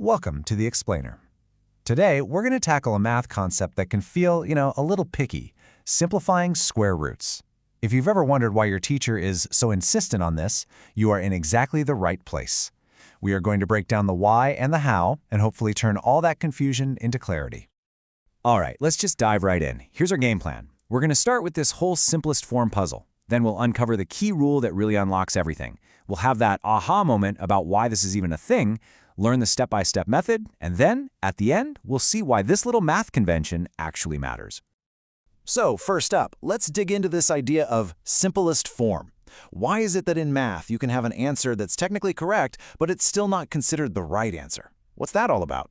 Welcome to the Explainer. Today, we're going to tackle a math concept that can feel, a little picky, simplifying square roots. If you've ever wondered why your teacher is so insistent on this, you are in exactly the right place. We are going to break down the why and the how, and hopefully turn all that confusion into clarity. All right, let's just dive right in. Here's our game plan. We're going to start with this whole simplest form puzzle. Then we'll uncover the key rule that really unlocks everything. We'll have that aha moment about why this is even a thing, learn the step-by-step method, and then, at the end, we'll see why this little math convention actually matters. So, first up, let's dig into this idea of simplest form. Why is it that in math you can have an answer that's technically correct, but it's still not considered the right answer? What's that all about?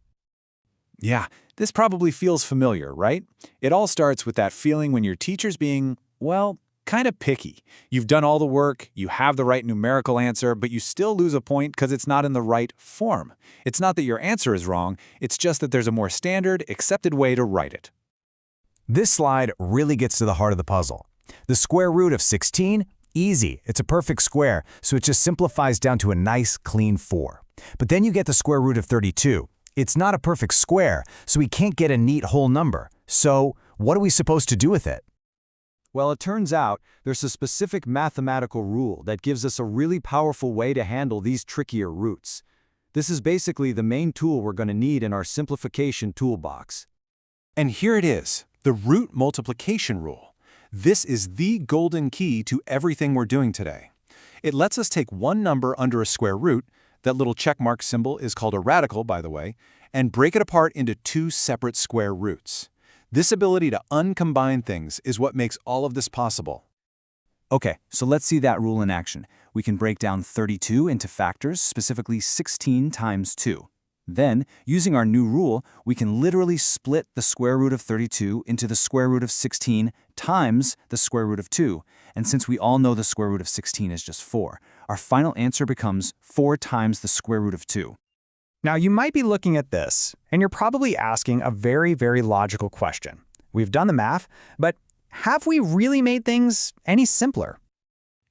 Yeah, this probably feels familiar, right? It all starts with that feeling when your teacher's being, well, kind of picky. You've done all the work, you have the right numerical answer, but you still lose a point because it's not in the right form. It's not that your answer is wrong, it's just that there's a more standard, accepted way to write it. This slide really gets to the heart of the puzzle. The square root of 16? Easy. It's a perfect square, so it just simplifies down to a nice, clean 4. But then you get the square root of 32. It's not a perfect square, so we can't get a neat whole number. So, what are we supposed to do with it? Well, it turns out there's a specific mathematical rule that gives us a really powerful way to handle these trickier roots. This is basically the main tool we're going to need in our simplification toolbox. And here it is, the root multiplication rule. This is the golden key to everything we're doing today. It lets us take one number under a square root, that little checkmark symbol is called a radical, by the way, and break it apart into two separate square roots. This ability to uncombine things is what makes all of this possible. Okay, so let's see that rule in action. We can break down 32 into factors, specifically 16 times 2. Then, using our new rule, we can literally split the square root of 32 into the square root of 16 times the square root of 2. And since we all know the square root of 16 is just 4, our final answer becomes 4 times the square root of 2. Now, you might be looking at this, and you're probably asking a very, very logical question. We've done the math, but have we really made things any simpler?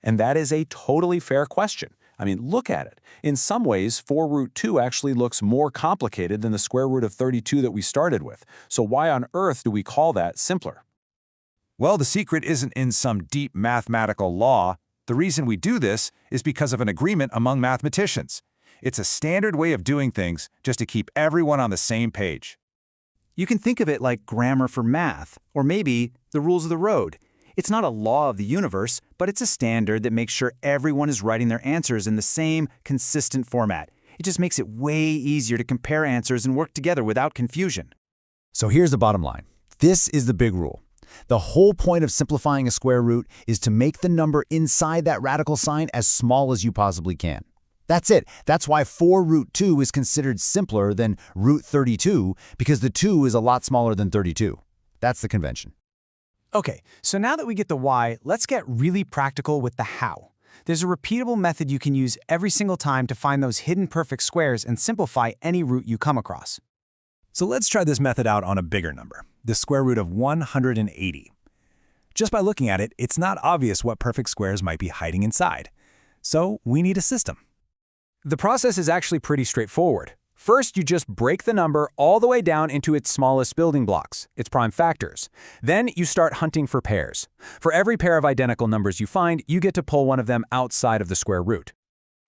And that is a totally fair question. I mean, look at it. In some ways, 4 root 2 actually looks more complicated than the square root of 32 that we started with. So why on earth do we call that simpler? Well, the secret isn't in some deep mathematical law. The reason we do this is because of an agreement among mathematicians. It's a standard way of doing things just to keep everyone on the same page. You can think of it like grammar for math, or maybe the rules of the road. It's not a law of the universe, but it's a standard that makes sure everyone is writing their answers in the same, consistent format. It just makes it way easier to compare answers and work together without confusion. So here's the bottom line. This is the big rule. The whole point of simplifying a square root is to make the number inside that radical sign as small as you possibly can. That's it. That's why 4 root 2 is considered simpler than root 32, because the 2 is a lot smaller than 32. That's the convention. Okay, so now that we get the why, let's get really practical with the how. There's a repeatable method you can use every single time to find those hidden perfect squares and simplify any root you come across. So let's try this method out on a bigger number, the square root of 180. Just by looking at it, it's not obvious what perfect squares might be hiding inside. So we need a system. The process is actually pretty straightforward. First, you just break the number all the way down into its smallest building blocks, its prime factors. Then you start hunting for pairs. For every pair of identical numbers you find, you get to pull one of them outside of the square root.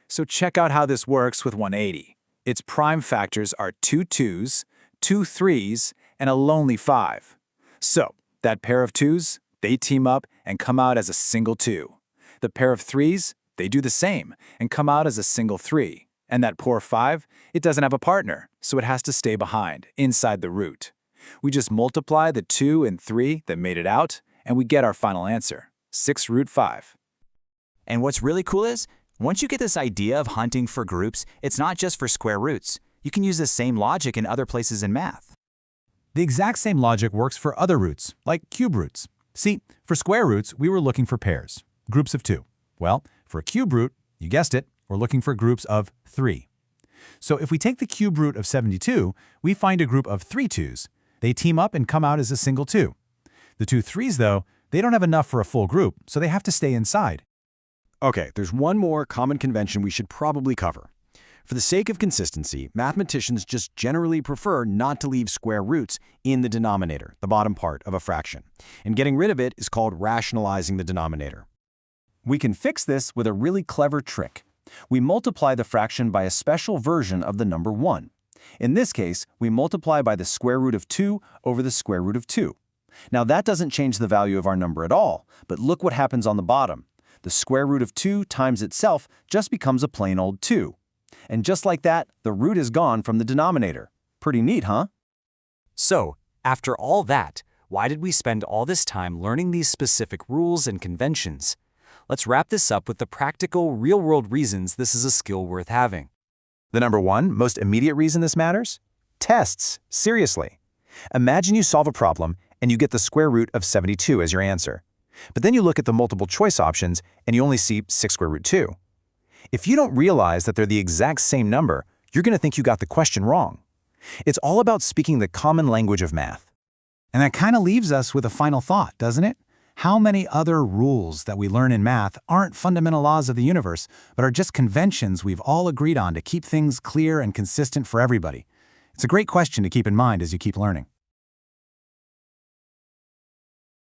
So check out how this works with 180. Its prime factors are 2 2s, 2 3s, and a lonely 5. So, that pair of 2s, they team up and come out as a single 2. The pair of 3s, they do the same and come out as a single 3. And that poor 5, it doesn't have a partner, so it has to stay behind, inside the root. We just multiply the 2 and 3 that made it out, and we get our final answer, 6 root 5. And what's really cool is, once you get this idea of hunting for groups, it's not just for square roots. You can use the same logic in other places in math. The exact same logic works for other roots, like cube roots. See, for square roots, we were looking for pairs, groups of 2. Well, for a cube root, you guessed it, we're looking for groups of 3. So if we take the cube root of 72, we find a group of 3 2s. They team up and come out as a single 2. The 2 3s, though, they don't have enough for a full group, so they have to stay inside. Okay, there's one more common convention we should probably cover. For the sake of consistency, mathematicians just generally prefer not to leave square roots in the denominator, the bottom part of a fraction. And getting rid of it is called rationalizing the denominator. We can fix this with a really clever trick. We multiply the fraction by a special version of the number 1. In this case, we multiply by the square root of 2 over the square root of 2. Now that doesn't change the value of our number at all, but look what happens on the bottom. The square root of 2 times itself just becomes a plain old 2. And just like that, the root is gone from the denominator. Pretty neat, huh? So, after all that, why did we spend all this time learning these specific rules and conventions? Let's wrap this up with the practical, real-world reasons this is a skill worth having. The number one, most immediate reason this matters? Tests. Seriously. Imagine you solve a problem and you get the square root of 72 as your answer. But then you look at the multiple choice options and you only see 6 square root 2. If you don't realize that they're the exact same number, you're going to think you got the question wrong. It's all about speaking the common language of math. And that kind of leaves us with a final thought, doesn't it? How many other rules that we learn in math aren't fundamental laws of the universe, but are just conventions we've all agreed on to keep things clear and consistent for everybody? It's a great question to keep in mind as you keep learning.